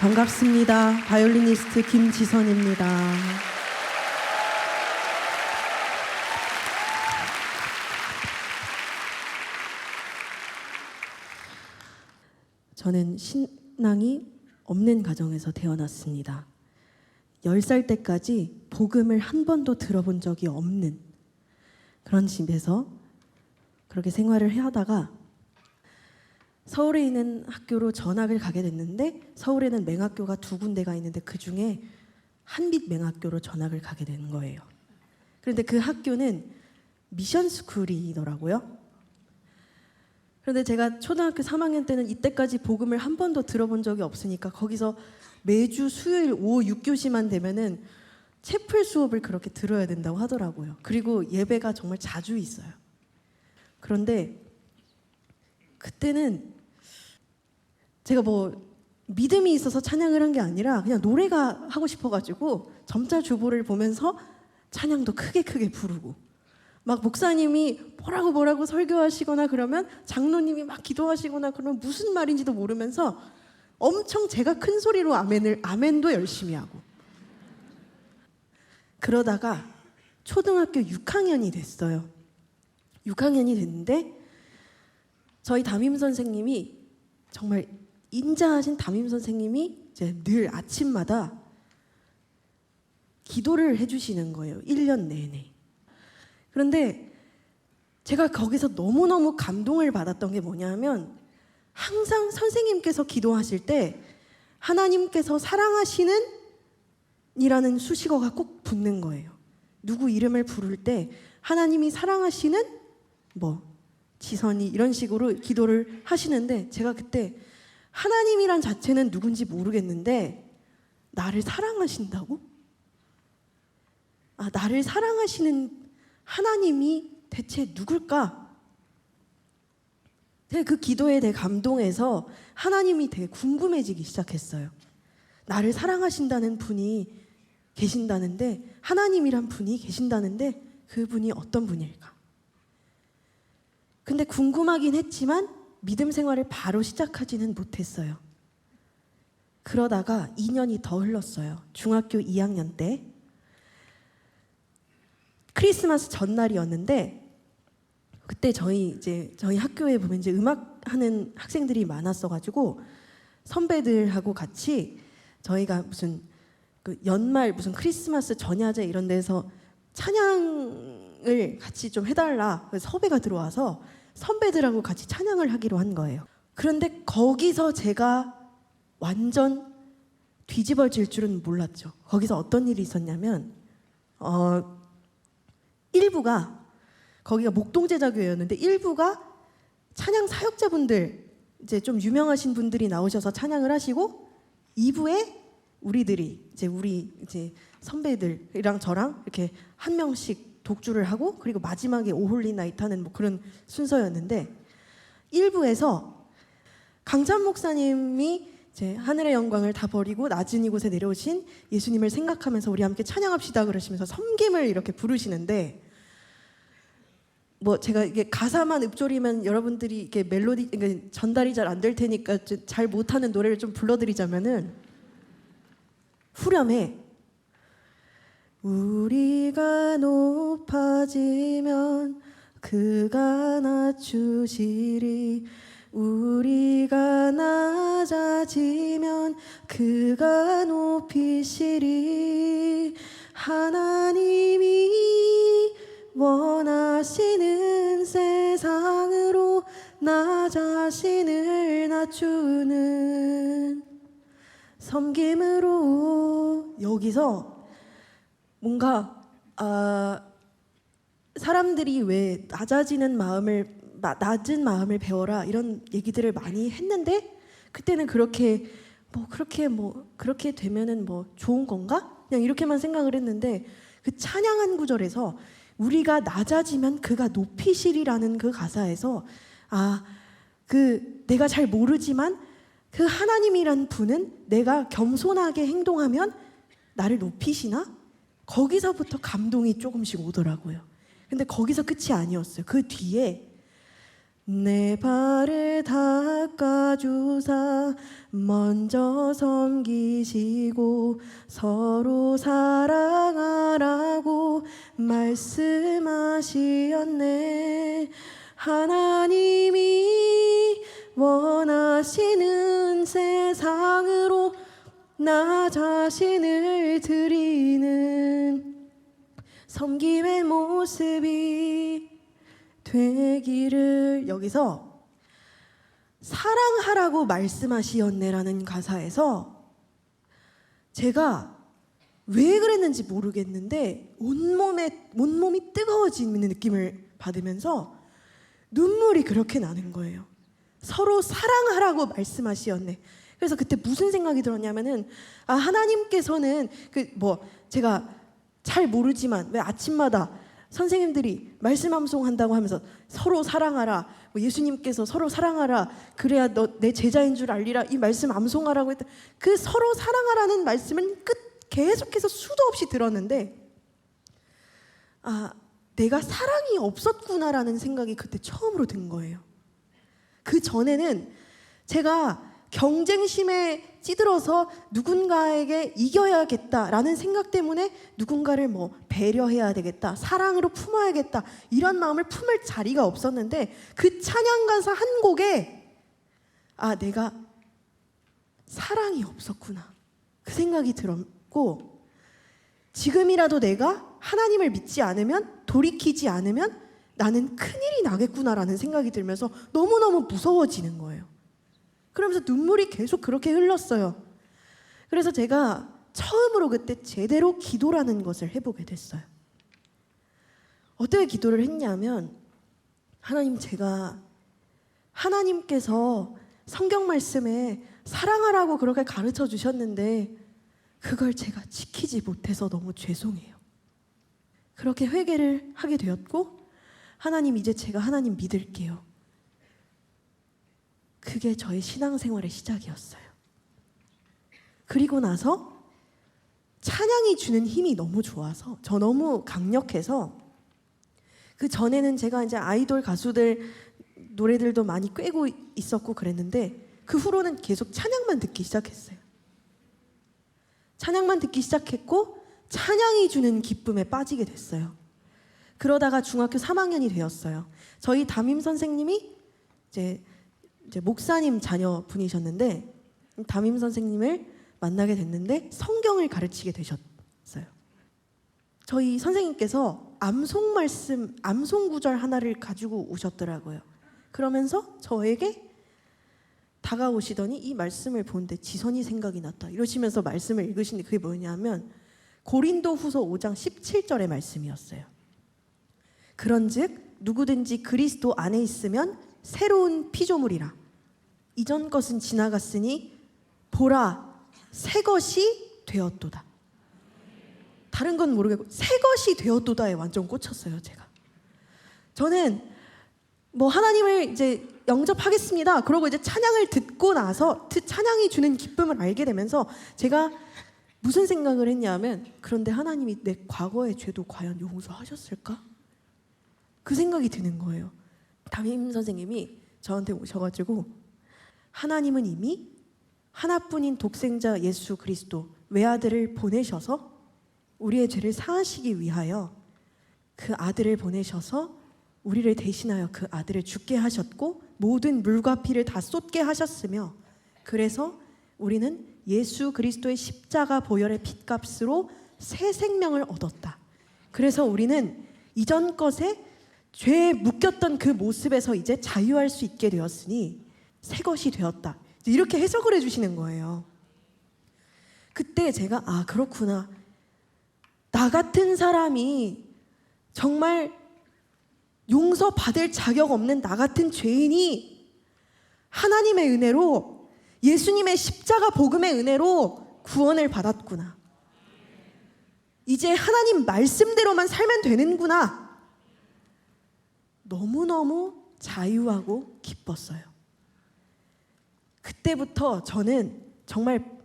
반갑습니다. 바이올리니스트 김지선입니다. 저는 신앙이 없는 가정에서 태어났습니다. 10살 때까지 복음을 한 번도 들어본 적이 없는 그런 집에서 그렇게 생활을 하다가 서울에 있는 학교로 전학을 가게 됐는데, 서울에는 맹학교가 2군데가 있는데 그 중에 한빛 맹학교로 전학을 가게 된 거예요. 그런데 그 학교는 미션 스쿨이더라고요. 그런데 제가 초등학교 3학년 때는 이때까지 복음을 한 번도 들어본 적이 없으니까 거기서 매주 수요일 오후 6교시만 되면은 채플 수업을 그렇게 들어야 된다고 하더라고요. 그리고 예배가 정말 자주 있어요. 그런데 그때는 제가 뭐 믿음이 있어서 찬양을 한 게 아니라 그냥 노래가 하고 싶어가지고 점자 주보를 보면서 찬양도 크게 부르고, 막 목사님이 뭐라고 설교하시거나 그러면 장로님이 막 기도하시거나 그러면 무슨 말인지도 모르면서 엄청 제가 큰 소리로 아멘도 열심히 하고, 그러다가 초등학교 6학년이 됐어요. 6학년이 됐는데 저희 담임 선생님이, 정말 인자하신 담임 선생님이 이제 늘 아침마다 기도를 해주시는 거예요. 1년 내내. 그런데 제가 거기서 너무너무 감동을 받았던 게 뭐냐면, 항상 선생님께서 기도하실 때 하나님께서 사랑하시는 이라는 수식어가 꼭 붙는 거예요. 누구 이름을 부를 때 하나님이 사랑하시는 지선이 이런 식으로 기도를 하시는데, 제가 그때 하나님이란 자체는 누군지 모르겠는데 나를 사랑하신다고? 나를 사랑하시는 하나님이 대체 누굴까? 그 기도에 대해 감동해서 하나님이 되게 궁금해지기 시작했어요. 나를 사랑하신다는 분이 계신다는데, 하나님이란 분이 계신다는데 그분이 어떤 분일까? 근데 궁금하긴 했지만 믿음 생활을 바로 시작하지는 못했어요. 그러다가 2년이 더 흘렀어요. 중학교 2학년 때 크리스마스 전날이었는데, 그때 저희 학교에 보면 이제 음악 하는 학생들이 많았어가지고 선배들하고 같이 저희가 무슨 연말 무슨 크리스마스 전야제 이런 데서 찬양을 같이 좀 해달라, 그래서 섭외가 들어와서 선배들하고 같이 찬양을 하기로 한 거예요. 그런데 거기서 제가 완전 뒤집어질 줄은 몰랐죠. 거기서 어떤 일이 있었냐면, 일부가, 거기가 목동제자교회였는데 일부가 찬양 사역자분들, 이제 좀 유명하신 분들이 나오셔서 찬양을 하시고, 2부에 우리 선배들이랑 저랑 이렇게 한 명씩 독주를 하고, 그리고 마지막에 오홀리 나이트 하는 그런 순서였는데, 1부에서 강찬 목사님이 이제 하늘의 영광을 다 버리고 낮은 이곳에 내려오신 예수님을 생각하면서 우리 함께 찬양합시다 그러시면서 섬김을 이렇게 부르시는데, 제가 이게 가사만 읊조리면 여러분들이 이게 멜로디 전달이 잘 안 될 테니까 잘 못하는 노래를 좀 불러드리자면은, 후렴에 우리가 높아지면 그가 낮추시리, 우리가 낮아지면 그가 높이시리, 하나님이 원하시는 세상으로 나 자신을 낮추는 섬김으로. 여기서 뭔가 사람들이 왜 낮은 마음을 배워라 이런 얘기들을 많이 했는데, 그때는 그렇게 되면은 좋은 건가? 그냥 이렇게만 생각을 했는데, 그 찬양 한 구절에서 우리가 낮아지면 그가 높이시리라는 그 가사에서 내가 잘 모르지만 그 하나님이란 분은 내가 겸손하게 행동하면 나를 높이시나? 거기서부터 감동이 조금씩 오더라고요. 근데 거기서 끝이 아니었어요. 그 뒤에 내 발을 닦아주사 먼저 섬기시고 서로 사랑하라고 말씀하시었네. 하나님이 원하시는 세상으로 나 자신을 드리는 섬김의 모습이 되기를. 여기서 사랑하라고 말씀하시었네라는 가사에서 제가 왜 그랬는지 모르겠는데 온몸이 뜨거워지는 느낌을 받으면서 눈물이 그렇게 나는 거예요. 서로 사랑하라고 말씀하시었네. 그래서 그때 무슨 생각이 들었냐면은 하나님께서는 제가 잘 모르지만 왜 아침마다 선생님들이 말씀 암송한다고 하면서 서로 사랑하라, 예수님께서 서로 사랑하라, 그래야 너 내 제자인 줄 알리라, 이 말씀 암송하라고 했던 그 서로 사랑하라는 말씀은 계속해서 수도 없이 들었는데 내가 사랑이 없었구나라는 생각이 그때 처음으로 든 거예요. 그 전에는 제가 경쟁심에 찌들어서 누군가에게 이겨야겠다라는 생각 때문에 누군가를 배려해야 되겠다, 사랑으로 품어야겠다, 이런 마음을 품을 자리가 없었는데 그 찬양 가사 한 곡에 내가 사랑이 없었구나 그 생각이 들었고, 지금이라도 내가 하나님을 믿지 않으면, 돌이키지 않으면 나는 큰일이 나겠구나라는 생각이 들면서 너무너무 무서워지는 거예요. 그러면서 눈물이 계속 그렇게 흘렀어요. 그래서 제가 처음으로 그때 제대로 기도라는 것을 해보게 됐어요. 어떻게 기도를 했냐면, 하나님, 제가 하나님께서 성경 말씀에 사랑하라고 그렇게 가르쳐 주셨는데 그걸 제가 지키지 못해서 너무 죄송해요. 그렇게 회개를 하게 되었고, 하나님, 이제 제가 하나님 믿을게요. 그게 저의 신앙생활의 시작이었어요. 그리고 나서 찬양이 주는 힘이 너무 좋아서, 너무 강력해서, 그 전에는 제가 이제 아이돌 가수들 노래들도 많이 꿰고 있었고 그랬는데 그 후로는 계속 찬양만 듣기 시작했어요. 찬양만 듣기 시작했고 찬양이 주는 기쁨에 빠지게 됐어요. 그러다가 중학교 3학년이 되었어요. 저희 담임 선생님이 이제 목사님 자녀분이셨는데, 담임 선생님을 만나게 됐는데 성경을 가르치게 되셨어요. 저희 선생님께서 암송 말씀, 암송 구절 하나를 가지고 오셨더라고요. 그러면서 저에게 다가오시더니 이 말씀을 보는데 지선이 생각이 났다 이러시면서 말씀을 읽으시는데 그게 뭐냐면 고린도후서 5장 17절의 말씀이었어요. 그런즉 누구든지 그리스도 안에 있으면 새로운 피조물이라. 이전 것은 지나갔으니 보라, 새 것이 되었도다. 다른 건 모르겠고 새 것이 되었도다에 완전 꽂혔어요. 제가. 저는 하나님을 이제 영접하겠습니다. 그러고 이제 찬양을 듣고 나서 찬양이 주는 기쁨을 알게 되면서 제가 무슨 생각을 했냐면, 그런데 하나님이 내 과거의 죄도 과연 용서하셨을까? 그 생각이 드는 거예요. 담임 선생님이 저한테 오셔가지고, 하나님은 이미 하나뿐인 독생자 예수 그리스도 외아들을 보내셔서 우리의 죄를 사하시기 위하여 그 아들을 보내셔서 우리를 대신하여 그 아들을 죽게 하셨고 모든 물과 피를 다 쏟게 하셨으며, 그래서 우리는 예수 그리스도의 십자가 보혈의 핏값으로 새 생명을 얻었다. 그래서 우리는 이전 것에 죄에 묶였던 그 모습에서 이제 자유할 수 있게 되었으니 새 것이 되었다. 이렇게 해석을 해주시는 거예요. 그때 제가 그렇구나. 나 같은 사람이, 정말 용서받을 자격 없는 나 같은 죄인이 하나님의 은혜로, 예수님의 십자가 복음의 은혜로 구원을 받았구나. 이제 하나님 말씀대로만 살면 되는구나. 너무너무 자유하고 기뻤어요. 그때부터 저는 정말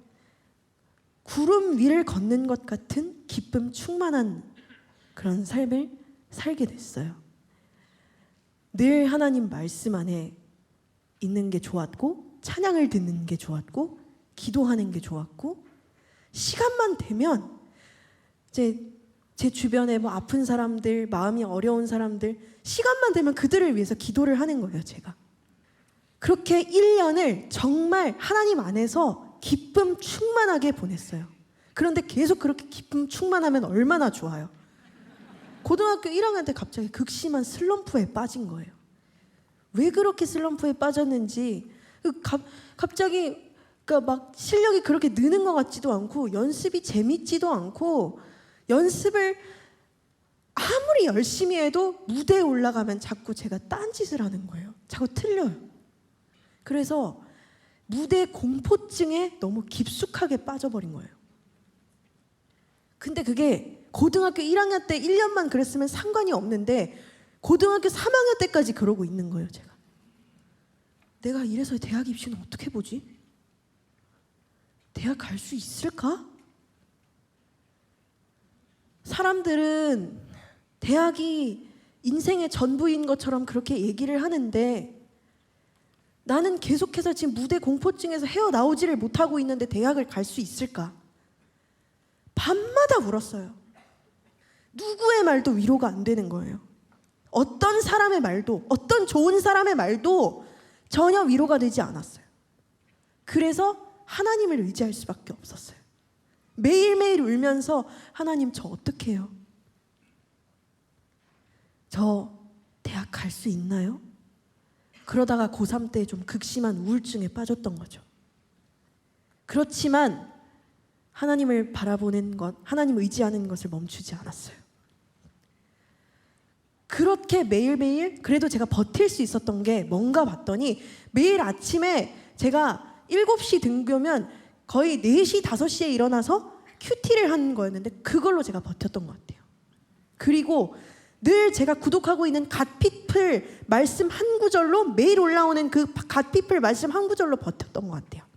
구름 위를 걷는 것 같은 기쁨 충만한 그런 삶을 살게 됐어요. 늘 하나님 말씀 안에 있는 게 좋았고, 찬양을 듣는 게 좋았고 기도하는 게 좋았고, 시간만 되면 이제 제 주변에 뭐 아픈 사람들, 마음이 어려운 사람들, 시간만 되면 그들을 위해서 기도를 하는 거예요. 제가 그렇게 1년을 정말 하나님 안에서 기쁨 충만하게 보냈어요. 그런데 계속 그렇게 기쁨 충만하면 얼마나 좋아요. 고등학교 1학년 때 갑자기 극심한 슬럼프에 빠진 거예요. 왜 그렇게 슬럼프에 빠졌는지, 갑자기 그러니까 막 실력이 그렇게 느는 것 같지도 않고 연습이 재밌지도 않고, 연습을 아무리 열심히 해도 무대에 올라가면 자꾸 제가 딴짓을 하는 거예요. 자꾸 틀려요. 그래서 무대 공포증에 너무 깊숙하게 빠져버린 거예요. 근데 그게 고등학교 1학년 때 1년만 그랬으면 상관이 없는데 고등학교 3학년 때까지 그러고 있는 거예요. 제가 내가 이래서 대학 입시는 어떻게 보지? 대학 갈 수 있을까? 사람들은 대학이 인생의 전부인 것처럼 그렇게 얘기를 하는데, 나는 계속해서 지금 무대 공포증에서 헤어나오지를 못하고 있는데 대학을 갈 수 있을까? 밤마다 울었어요. 누구의 말도 위로가 안 되는 거예요. 어떤 사람의 말도, 어떤 좋은 사람의 말도 전혀 위로가 되지 않았어요. 그래서 하나님을 의지할 수밖에 없었어요. 매일매일 울면서 하나님, 저 어떻게 해요? 저 대학 갈 수 있나요? 그러다가 고3 때 좀 극심한 우울증에 빠졌던 거죠. 그렇지만 하나님을 바라보는 것, 하나님 의지하는 것을 멈추지 않았어요. 그렇게 매일매일 그래도 제가 버틸 수 있었던 게 뭔가 봤더니, 매일 아침에 제가 7시 등교면 거의 4시, 5시에 일어나서 큐티를 하는 거였는데 그걸로 제가 버텼던 것 같아요. 그리고 늘 제가 구독하고 있는 갓피플 말씀 한 구절로, 매일 올라오는 그 갓피플 말씀 한 구절로 버텼던 것 같아요.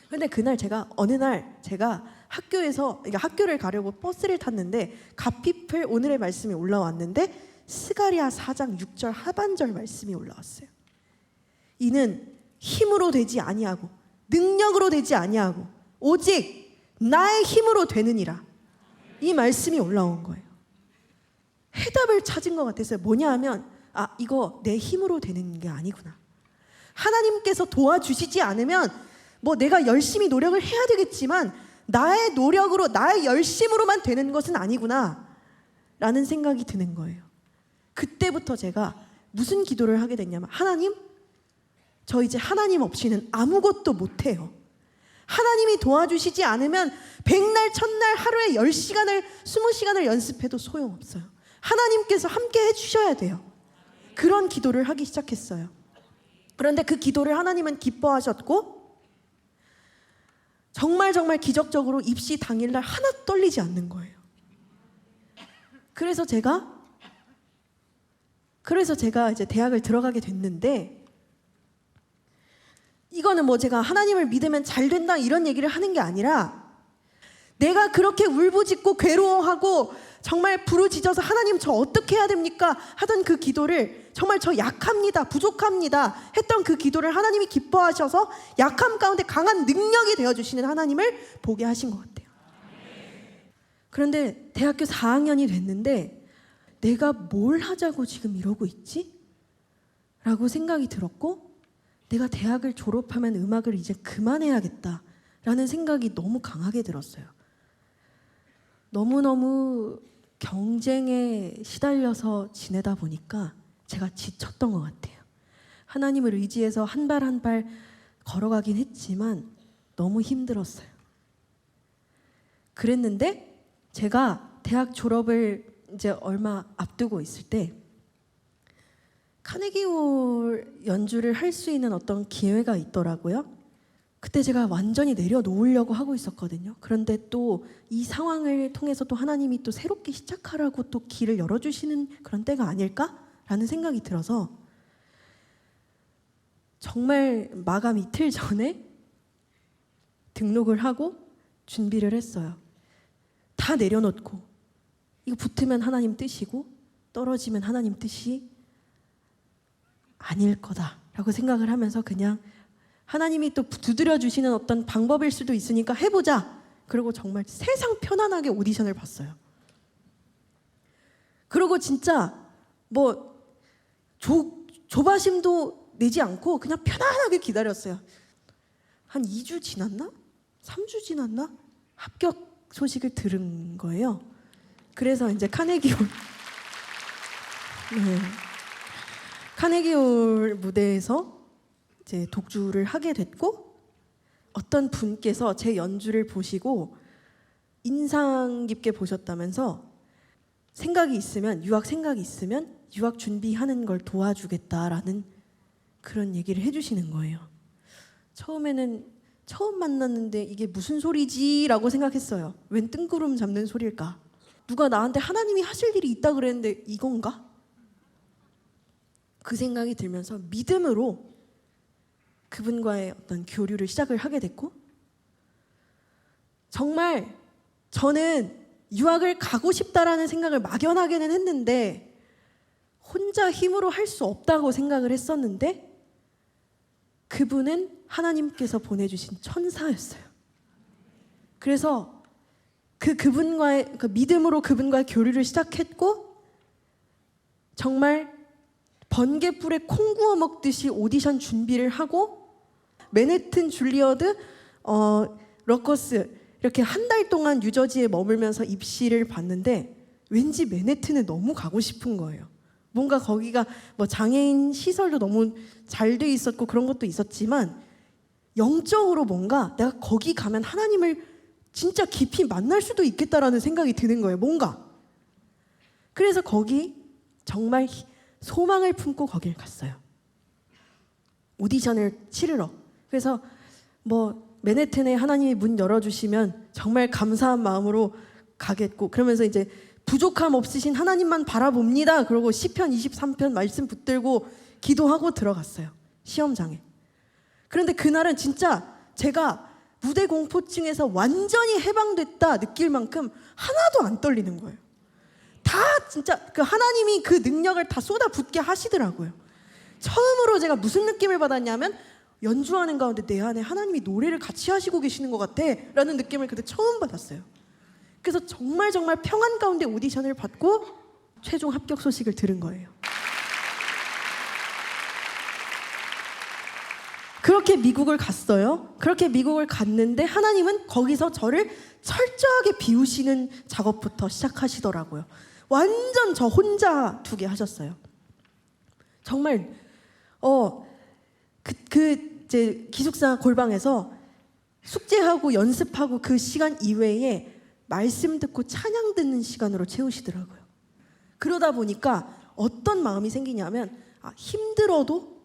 근데 그날 어느 날 제가 학교에서, 그러니까 학교를 가려고 버스를 탔는데 갓피플 오늘의 말씀이 올라왔는데 스가랴 4장 6절 하반절 말씀이 올라왔어요. 이는 힘으로 되지 아니하고 능력으로 되지 아니하고 오직 나의 힘으로 되느니라. 이 말씀이 올라온 거예요. 해답을 찾은 것 같았어요. 뭐냐 하면, 이거 내 힘으로 되는 게 아니구나. 하나님께서 도와주시지 않으면 뭐 내가 열심히 노력을 해야 되겠지만 나의 노력으로, 나의 열심으로만 되는 것은 아니구나 라는 생각이 드는 거예요. 그때부터 제가 무슨 기도를 하게 됐냐면, 하나님, 저 이제 하나님 없이는 아무것도 못해요. 하나님이 도와주시지 않으면 백날 첫날 하루에 10시간을 20시간을 연습해도 소용없어요. 하나님께서 함께 해주셔야 돼요. 그런 기도를 하기 시작했어요. 그런데 그 기도를 하나님은 기뻐하셨고, 정말 기적적으로 입시 당일날 하나 떨리지 않는 거예요. 그래서 제가 이제 대학을 들어가게 됐는데, 이거는 뭐 제가 하나님을 믿으면 잘 된다 이런 얘기를 하는 게 아니라, 내가 그렇게 울부짖고 괴로워하고 정말 부르짖어서 하나님 저 어떻게 해야 됩니까? 하던 그 기도를, 정말 저 약합니다, 부족합니다 했던 그 기도를 하나님이 기뻐하셔서 약함 가운데 강한 능력이 되어주시는 하나님을 보게 하신 것 같아요. 그런데 대학교 4학년이 됐는데 내가 뭘 하자고 지금 이러고 있지? 라고 생각이 들었고, 내가 대학을 졸업하면 음악을 이제 그만해야겠다라는 생각이 너무 강하게 들었어요. 너무너무 경쟁에 시달려서 지내다 보니까 제가 지쳤던 것 같아요. 하나님을 의지해서 한 발 한 발 걸어가긴 했지만 너무 힘들었어요. 그랬는데 제가 대학 졸업을 이제 얼마 앞두고 있을 때 카네기홀 연주를 할 수 있는 어떤 기회가 있더라고요. 그때 제가 완전히 내려놓으려고 하고 있었거든요. 그런데 또 이 상황을 통해서 또 하나님이 또 새롭게 시작하라고 또 길을 열어주시는 그런 때가 아닐까라는 생각이 들어서 정말 마감 이틀 전에 등록을 하고 준비를 했어요. 다 내려놓고, 이거 붙으면 하나님 뜻이고 떨어지면 하나님 뜻이 아닐 거다라고 생각을 하면서 그냥 하나님이 또 두드려 주시는 어떤 방법일 수도 있으니까 해보자. 그리고 정말 세상 편안하게 오디션을 봤어요. 그리고 진짜 뭐 조바심도 내지 않고 그냥 편안하게 기다렸어요. 한 2주 지났나? 3주 지났나? 합격 소식을 들은 거예요. 그래서 이제 카네기홀 무대에서 이제 독주를 하게 됐고, 어떤 분께서 제 연주를 보시고 인상 깊게 보셨다면서 유학 생각이 있으면 유학 준비하는 걸 도와주겠다라는 그런 얘기를 해주시는 거예요. 처음 만났는데 이게 무슨 소리지라고 생각했어요. 웬 뜬구름 잡는 소리일까? 누가 나한테 하나님이 하실 일이 있다 그랬는데 이건가? 그 생각이 들면서 믿음으로 그분과의 어떤 교류를 시작을 하게 됐고, 정말 저는 유학을 가고 싶다라는 생각을 막연하게는 했는데 혼자 힘으로 할 수 없다고 생각을 했었는데, 그분은 하나님께서 보내주신 천사였어요. 그래서 그분과의 믿음으로 그분과의 교류를 시작했고, 정말 번개불에 콩 구워 먹듯이 오디션 준비를 하고, 맨해튼, 줄리어드, 러커스 이렇게 한 달 동안 뉴저지에 머물면서 입시를 봤는데 왠지 맨해튼에 너무 가고 싶은 거예요. 뭔가 거기가 뭐 장애인 시설도 너무 잘 돼 있었고 그런 것도 있었지만, 영적으로 뭔가 내가 거기 가면 하나님을 진짜 깊이 만날 수도 있겠다라는 생각이 드는 거예요. 뭔가. 그래서 거기 정말 소망을 품고 거길 갔어요. 오디션을 치르러. 그래서 뭐 맨해튼에 하나님이 문 열어주시면 정말 감사한 마음으로 가겠고, 그러면서 이제 부족함 없으신 하나님만 바라봅니다. 그러고 시편 23편 말씀 붙들고 기도하고 들어갔어요. 시험장에. 그런데 그날은 진짜 제가 무대 공포증에서 완전히 해방됐다 느낄 만큼 하나도 안 떨리는 거예요. 다 진짜 그 하나님이 그 능력을 다 쏟아붓게 하시더라고요. 처음으로 제가 무슨 느낌을 받았냐면, 연주하는 가운데 내 안에 하나님이 노래를 같이 하시고 계시는 것 같아 라는 느낌을 그때 처음 받았어요. 그래서 정말 평안 가운데 오디션을 받고 최종 합격 소식을 들은 거예요. 그렇게 미국을 갔어요. 그렇게 미국을 갔는데 하나님은 거기서 저를 철저하게 비우시는 작업부터 시작하시더라고요. 완전 저 혼자 두게 하셨어요. 정말 이제 기숙사 골방에서 숙제하고 연습하고 그 시간 이외에 말씀 듣고 찬양 듣는 시간으로 채우시더라고요. 그러다 보니까 어떤 마음이 생기냐면, 힘들어도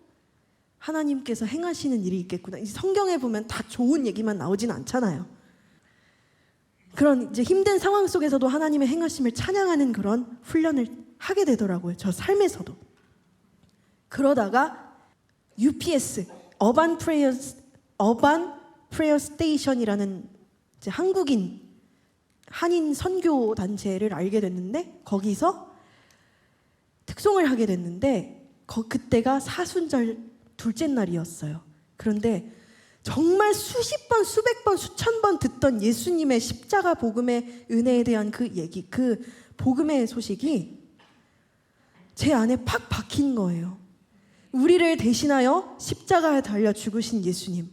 하나님께서 행하시는 일이 있겠구나. 성경에 보면 다 좋은 얘기만 나오진 않잖아요. 그런 이제 힘든 상황 속에서도 하나님의 행하심을 찬양하는 그런 훈련을 하게 되더라고요. 저 삶에서도. 그러다가 UPS, 어반 프레이어 스테이션이라는 이제 한인 선교 단체를 알게 됐는데, 거기서 특송을 하게 됐는데 그때가 사순절 둘째 날이었어요. 그런데 정말 수십 번, 수백 번, 수천 번 듣던 예수님의 십자가 복음의 은혜에 대한 그 얘기, 그 복음의 소식이 제 안에 팍 박힌 거예요. 우리를 대신하여 십자가에 달려 죽으신 예수님.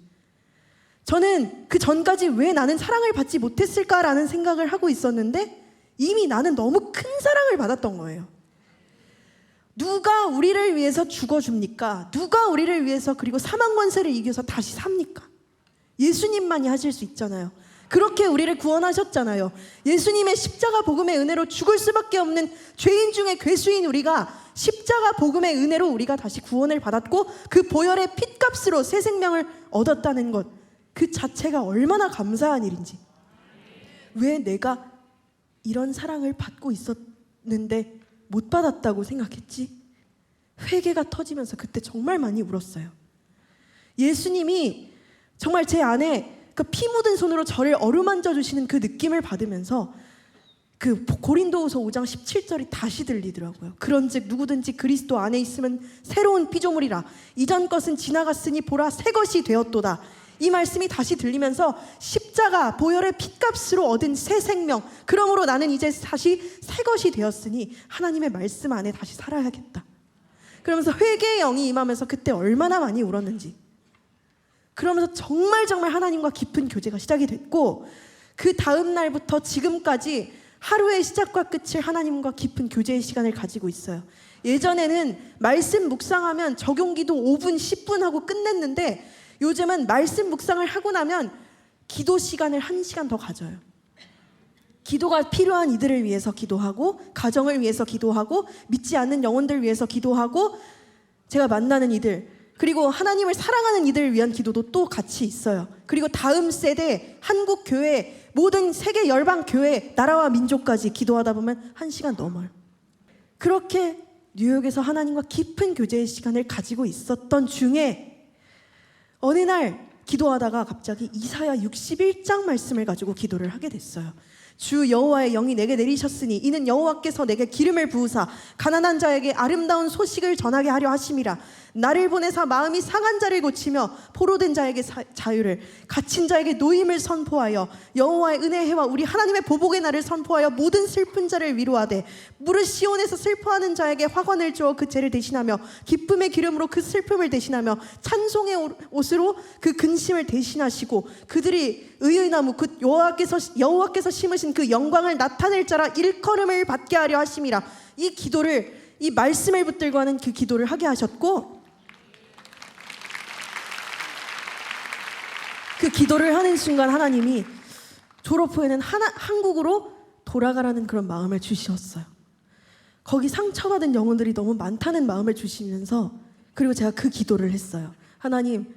저는 그 전까지 왜 나는 사랑을 받지 못했을까라는 생각을 하고 있었는데, 이미 나는 너무 큰 사랑을 받았던 거예요. 누가 우리를 위해서 죽어줍니까? 누가 우리를 위해서 그리고 사망 권세를 이겨서 다시 삽니까? 예수님만이 하실 수 있잖아요. 그렇게 우리를 구원하셨잖아요. 예수님의 십자가 복음의 은혜로 죽을 수밖에 없는 죄인 중에 괴수인 우리가 십자가 복음의 은혜로 우리가 다시 구원을 받았고, 그 보혈의 핏값으로 새 생명을 얻었다는 것, 그 자체가 얼마나 감사한 일인지. 왜 내가 이런 사랑을 받고 있었는데 못 받았다고 생각했지? 회개가 터지면서 그때 정말 많이 울었어요. 예수님이 정말 제 안에 그 피 묻은 손으로 저를 어루만져 주시는 그 느낌을 받으면서 그 고린도후서 5장 17절이 다시 들리더라고요. 그런즉 누구든지 그리스도 안에 있으면 새로운 피조물이라 이전 것은 지나갔으니 보라 새 것이 되었도다. 이 말씀이 다시 들리면서 십자가 보혈의 핏값으로 얻은 새 생명, 그러므로 나는 이제 다시 새 것이 되었으니 하나님의 말씀 안에 다시 살아야겠다. 그러면서 회개의 영이 임하면서 그때 얼마나 많이 울었는지, 그러면서 정말 하나님과 깊은 교제가 시작이 됐고, 그 다음 날부터 지금까지 하루의 시작과 끝을 하나님과 깊은 교제의 시간을 가지고 있어요. 예전에는 말씀 묵상하면 적용기도 5분, 10분 하고 끝냈는데 요즘은 말씀 묵상을 하고 나면 기도 시간을 1시간 더 가져요. 기도가 필요한 이들을 위해서 기도하고, 가정을 위해서 기도하고, 믿지 않는 영혼들 위해서 기도하고, 제가 만나는 이들, 그리고 하나님을 사랑하는 이들을 위한 기도도 또 같이 있어요. 그리고 다음 세대, 한국 교회, 모든 세계 열방 교회, 나라와 민족까지 기도하다 보면 1시간 넘어요. 그렇게 뉴욕에서 하나님과 깊은 교제의 시간을 가지고 있었던 중에 어느 날 기도하다가 갑자기 이사야 61장 말씀을 가지고 기도를 하게 됐어요. 주 여호와의 영이 내게 내리셨으니 이는 여호와께서 내게 기름을 부으사 가난한 자에게 아름다운 소식을 전하게 하려 하심이라. 나를 보내사 마음이 상한 자를 고치며 포로된 자에게 자유를, 갇힌 자에게 노임을 선포하여 여호와의 은혜와 우리 하나님의 보복의 날을 선포하여 모든 슬픈 자를 위로하되 무릇 시온에서 슬퍼하는 자에게 화관을 주어 그 죄를 대신하며 기쁨의 기름으로 그 슬픔을 대신하며 찬송의 옷으로 그 근심을 대신하시고 그들이 의의 나무 그 여호와께서 심으신 그 영광을 나타낼 자라 일컬음을 받게 하려 하심이라. 이 기도를, 이 말씀을 붙들고 하는 그 기도를 하게 하셨고, 그 기도를 하는 순간 하나님이 졸업 후에는 한국으로 돌아가라는 그런 마음을 주셨어요. 거기 상처받은 영혼들이 너무 많다는 마음을 주시면서, 그리고 제가 그 기도를 했어요. 하나님,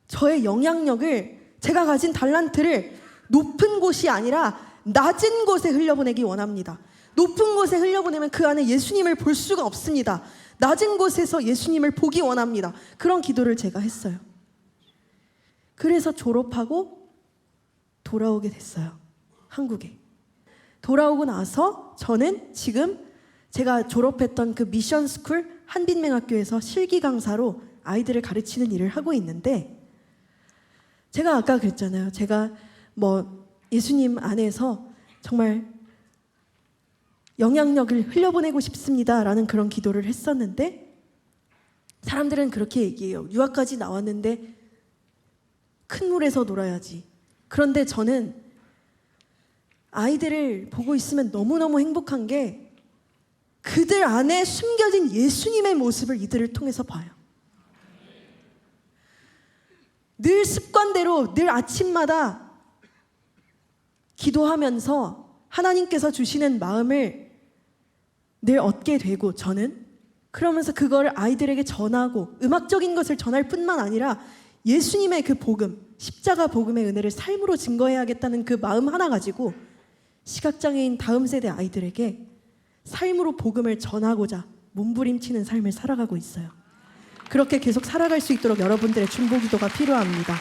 저의 영향력을, 제가 가진 달란트를 높은 곳이 아니라 낮은 곳에 흘려보내기 원합니다. 높은 곳에 흘려보내면 그 안에 예수님을 볼 수가 없습니다. 낮은 곳에서 예수님을 보기 원합니다. 그런 기도를 제가 했어요. 그래서 졸업하고 돌아오게 됐어요. 한국에. 돌아오고 나서 저는 지금 제가 졸업했던 그 미션스쿨 한빛맹학교에서 실기 강사로 아이들을 가르치는 일을 하고 있는데, 제가 아까 그랬잖아요. 제가 예수님 안에서 정말 영향력을 흘려보내고 싶습니다 라는 그런 기도를 했었는데, 사람들은 그렇게 얘기해요. 유학까지 나왔는데 큰 물에서 놀아야지. 그런데 저는 아이들을 보고 있으면 너무너무 행복한 게 그들 안에 숨겨진 예수님의 모습을 이들을 통해서 봐요. 늘 습관대로 늘 아침마다 기도하면서 하나님께서 주시는 마음을 늘 얻게 되고, 저는 그러면서 그거를 아이들에게 전하고 음악적인 것을 전할 뿐만 아니라 예수님의 그 복음, 십자가 복음의 은혜를 삶으로 증거해야겠다는 그 마음 하나 가지고 시각장애인 다음 세대 아이들에게 삶으로 복음을 전하고자 몸부림치는 삶을 살아가고 있어요. 그렇게 계속 살아갈 수 있도록 여러분들의 중보기도가 필요합니다.